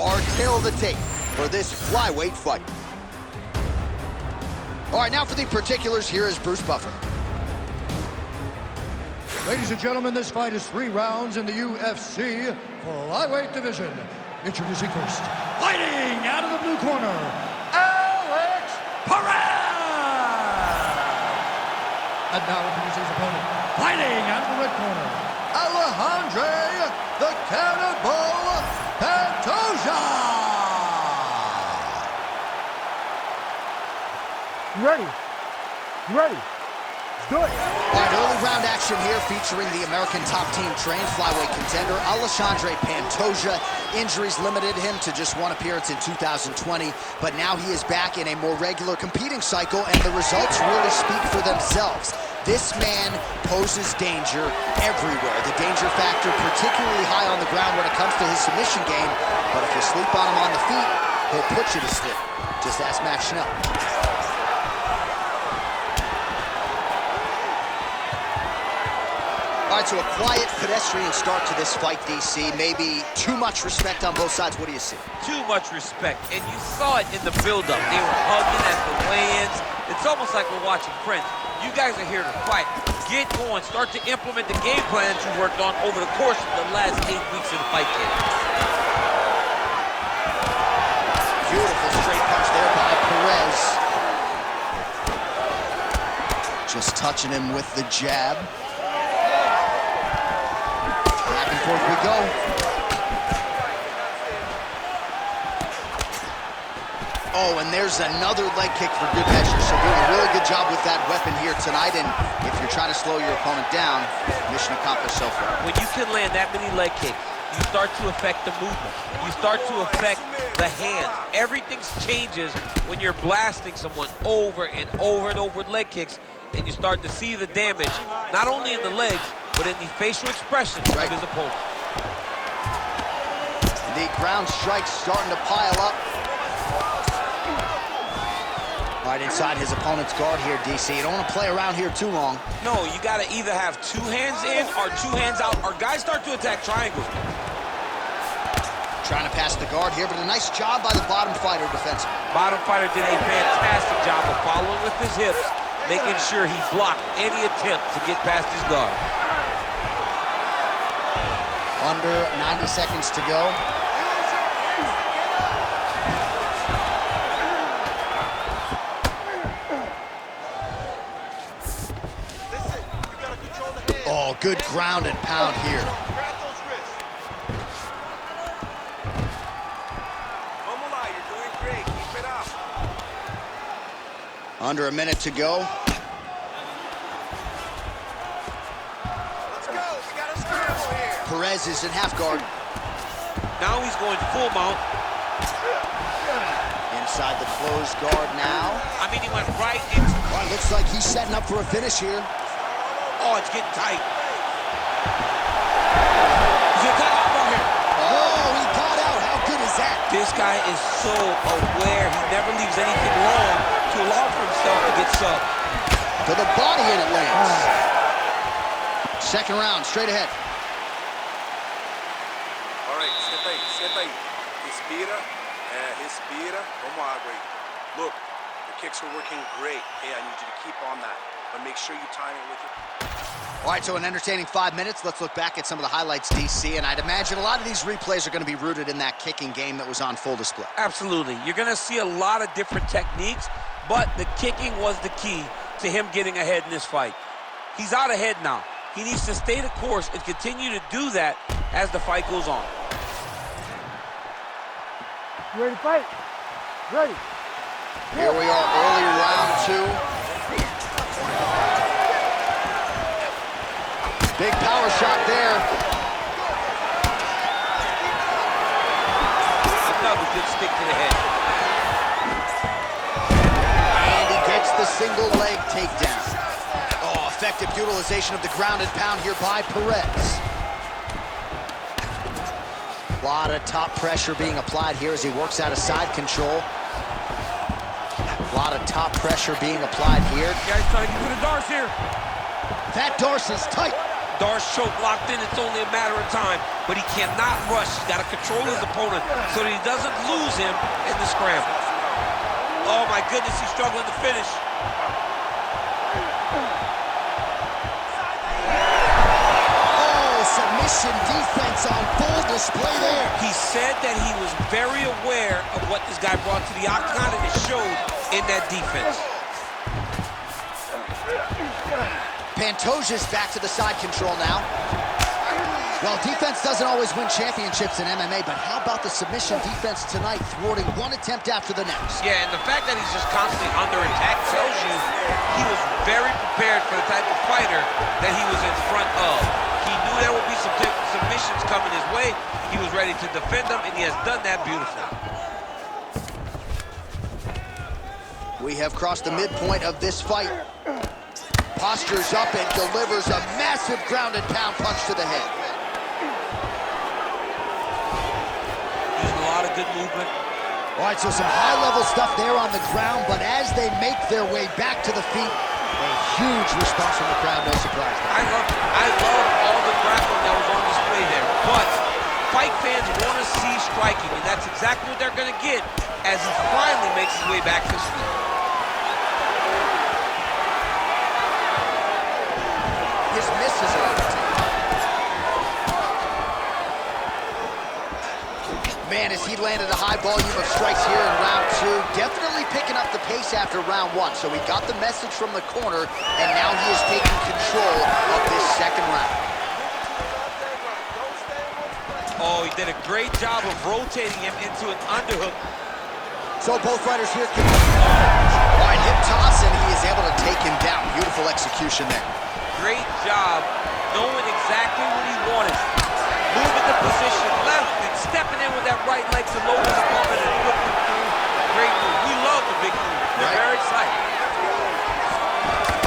our tale of the tape for this flyweight fight. All right, now for the particulars, here is Bruce Buffer. Ladies and gentlemen, this fight is 3 rounds in the UFC flyweight division. Introducing first, fighting out of the blue corner, Alex Perez! And now introducing his opponent, fighting out of the red corner, Alexandre the Cannibal Pantoja! You ready? You ready? Let's do it. All right, early round action here featuring the American top team trained flyweight contender, Alexandre Pantoja. Injuries limited him to just 1 appearance in 2020, but now he is back in a more regular competing cycle, and the results really speak for themselves. This man poses danger everywhere. The danger factor particularly high on the ground when it comes to his submission game, but if you sleep on him on the feet, he'll put you to sleep. Just ask Matt Schnell. All right, so a quiet, pedestrian start to this fight, DC. Maybe too much respect on both sides. What do you see? Too much respect, and you saw it in the build-up. They were hugging at the weigh-ins. It's almost like we're watching Friends. You guys are here to fight. Get going. Start to implement the game plan that you worked on over the course of the last 8 weeks in the fight camp. Beautiful straight punch there by Perez. Just touching him with the jab. Back and forth we go. Oh, and there's another leg kick for good measure. So doing a really good job with that weapon here tonight. And if you're trying to slow your opponent down, mission accomplished so far. When you can land that many leg kicks, you start to affect the movement. You start to affect the hands. Everything changes when you're blasting someone over and over and over with leg kicks, and you start to see the damage, not only in the legs, but in the facial expressions of his opponent. The ground strikes starting to pile up. Right inside his opponent's guard here, DC. You don't want to play around here too long. No, you got to either have 2 hands in or 2 hands out, or guys start to attack triangles. Trying to pass the guard here, but a nice job by the bottom fighter defensively. Bottom fighter did a fantastic job of following with his hips, making sure he blocked any attempt to get past his guard. Under 90 seconds to go. Oh, good ground and pound here. Under a minute to go. Let's go. We got a scramble here. Perez is in half guard. Now he's going full mount. Inside the closed guard now. I mean, he went right into... Well, it looks like he's setting up for a finish here. Oh, it's getting tight. He's gonna cut off on him. Oh, he got out. How good is that? This guy is so aware. He never leaves anything long to allow for himself to get subbed. To the body, and it lands. Second round, straight ahead. All right, senta aí. Respira, respira. Vamos água aí. Look, the kicks are working great. Hey, I need you to keep on that, but make sure you time it with it. All right, so an entertaining 5 minutes. Let's look back at some of the highlights, DC, and I'd imagine a lot of these replays are going to be rooted in that kicking game that was on full display. Absolutely. You're going to see a lot of different techniques, but the kicking was the key to him getting ahead in this fight. He's out ahead now. He needs to stay the course and continue to do that as the fight goes on. You ready to fight? Ready. Here we are, early round 2. Big power shot there. Another good stick to the head. And he gets the single leg takedown. Oh, effective utilization of the ground and pound here by Perez. A lot of top pressure being applied here as he works out of side control. A lot of top pressure being applied here. Guys trying to get through the Darce here. That Darce is tight. Darce choke locked in. It's only a matter of time. but he cannot rush. He's got to control his opponent so that he doesn't lose him in the scramble. Oh my goodness, he's struggling to finish. Submission defense on full display there. He said that he was very aware of what this guy brought to the octagon, and it showed in that defense. Pantoja's back to the side control now. Well, defense doesn't always win championships in MMA, but how about the submission defense tonight, thwarting one attempt after the next? Yeah, and the fact that he's just constantly under attack tells you he was very prepared for the type of fighter that he was in front of. He knew there would be some submissions coming his way. He was ready to defend them, and he has done that beautifully. We have crossed the midpoint of this fight. Postures up and delivers a massive ground and pound punch to the head. Using a lot of good movement. All right, so some high-level stuff there on the ground, but as they make their way back to the feet, a huge response from the crowd, no surprise. I love all the grappling that was on display there, but fight fans want to see striking, and that's exactly what they're going to get as he finally makes his way back to his feet. His misses are on the table. Man, as he landed a high volume of strikes here in round two, definitely picking up the pace after round one. So he got the message from the corner, and now he is taking control of this second round. Oh, he did a great job of rotating him into an underhook. So both fighters here can... All right, hip toss, and he is able to take him down. Beautiful execution there. Great job knowing exactly what he wanted. Moving the position left and stepping in with that right leg to lower his opponent and whip him through. Great move. We love the big move. They're very excited.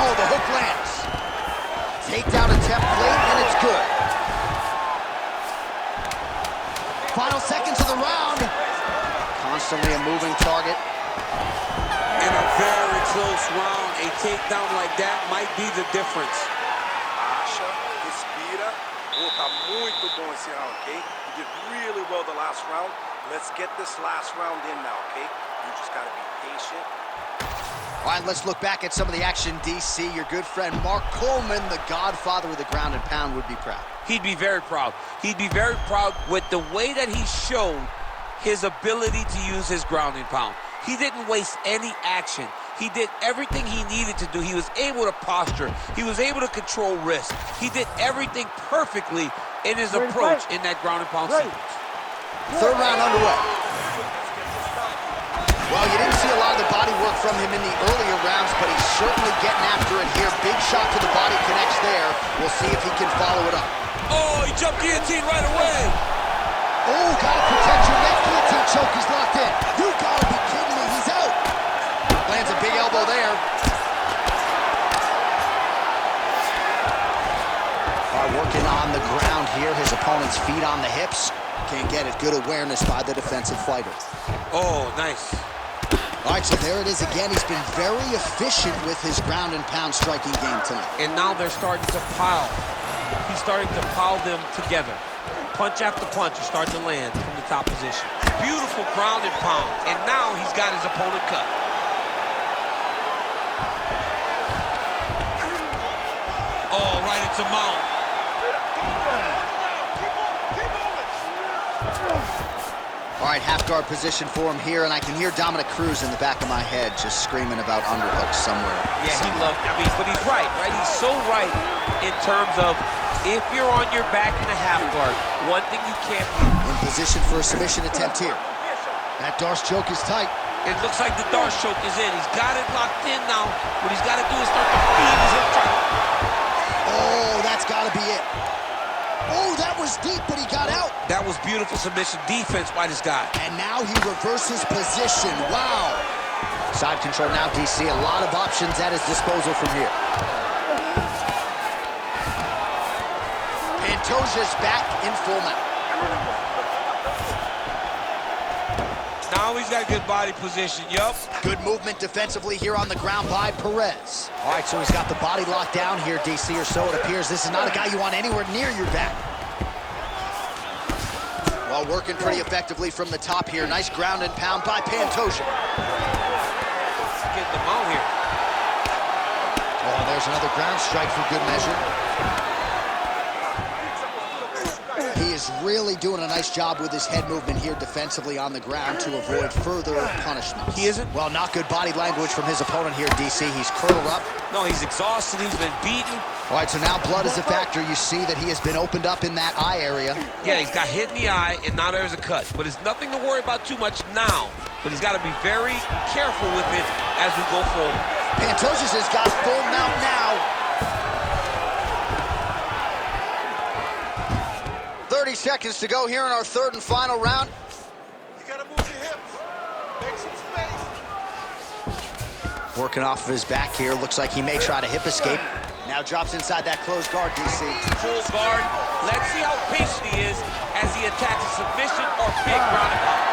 Oh, the hook lands. Takedown attempt late, and it's good. Final seconds of the round. Constantly a moving target. In a very close round, a takedown like that might be the difference. Relaxa, respira. Oh, tá muito bom esse round, okay? You did really well the last round. Let's get this last round in now, okay? You just gotta be patient. All right, let's look back at some of the action, DC. Your good friend Mark Coleman, the godfather of the ground and pound, would be proud. He'd be very proud. He'd be very proud with the way that he showed his ability to use his ground and pound. He didn't waste any action. He did everything he needed to do. He was able to posture. He was able to control wrist. He did everything perfectly in his approach in that ground and pound sequence. Third round underway. Well, you didn't see a lot of the body work from him in the earlier rounds, but he's certainly getting after it here. Big shot to the body connects there. We'll see if he can follow it up. Oh, he jumped guillotine right away. Oh, gotta protect your neck. Guillotine choke is locked in. You gotta be kidding me. He's out. Lands a big elbow there. Working on the ground here. His opponent's feet on the hips. Can't get it. Good awareness by the defensive fighter. Oh, nice. All right, so there it is again. He's been very efficient with his ground and pound striking game tonight. And now they're starting to pile. He's starting to pile them together. Punch after punch is starting to land from the top position. Beautiful ground and pound. And now he's got his opponent cut. Oh, right into mount. All right, half guard position for him here, and I can hear Dominic Cruz in the back of my head just screaming about underhooks somewhere. Yeah, he loved, but he's right? He's so right in terms of if you're on your back in a half guard, one thing you can't do. In position for a submission attempt here. That Darce choke is tight. It looks like the Darce choke is in. He's got it locked in now. What he's got to do is start to feed his hip target. Oh, that's got to be it. Oh, that was deep, but he got out. That was beautiful submission defense by this guy. And now he reverses position. Wow. Side control now, DC. A lot of options at his disposal from here. Pantoja's back in full mount. Now he's got good body position, yup. Good movement defensively here on the ground by Perez. All right, so he's got the body locked down here, DC, or so it appears. This is not a guy you want anywhere near your back. Well, working pretty effectively from the top here. Nice ground and pound by Pantoja. Getting the mount here. Oh, there's another ground strike for good measure. He is really doing a nice job with his head movement here defensively on the ground to avoid further punishments. He isn't? Well, not good body language from his opponent here, DC. He's curled up. No, he's exhausted. He's been beaten. All right, so now blood is a factor. You see that he has been opened up in that eye area. Yeah, he's got hit in the eye, and now there's a cut. But it's nothing to worry about too much now. But he's got to be very careful with it as we go forward. Pantoja has got full mount now. 30 seconds to go here in our third and final round. You gotta move your hips. Make some space. Working off of his back here. Looks like he may try to hip escape. Now drops inside that closed guard, DC. Full guard. Let's see how patient he is as he attacks a submission or big ground and pound.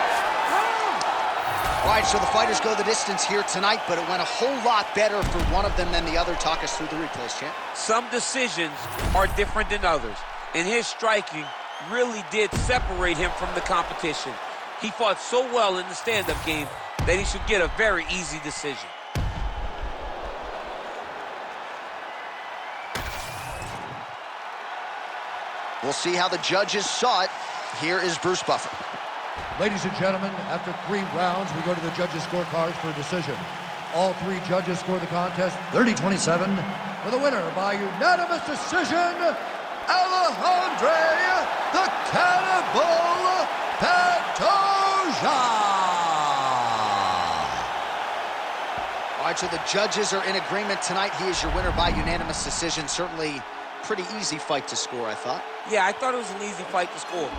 All right, so the fighters go the distance here tonight, but it went a whole lot better for one of them than the other. Talk us through the replays, champ. Some decisions are different than others, and his striking really did separate him from the competition. He fought so well in the stand-up game that he should get a very easy decision. We'll see how the judges saw it. Here is Bruce Buffer. Ladies and gentlemen, after 3 rounds, we go to the judges' scorecards for a decision. All 3 judges score the contest 30-27 for the winner by unanimous decision, Alexandre the Cannibal Pantoja. All right, so the judges are in agreement tonight. He is your winner by unanimous decision. Certainly pretty easy fight to score, I thought. Yeah, I thought it was an easy fight to score.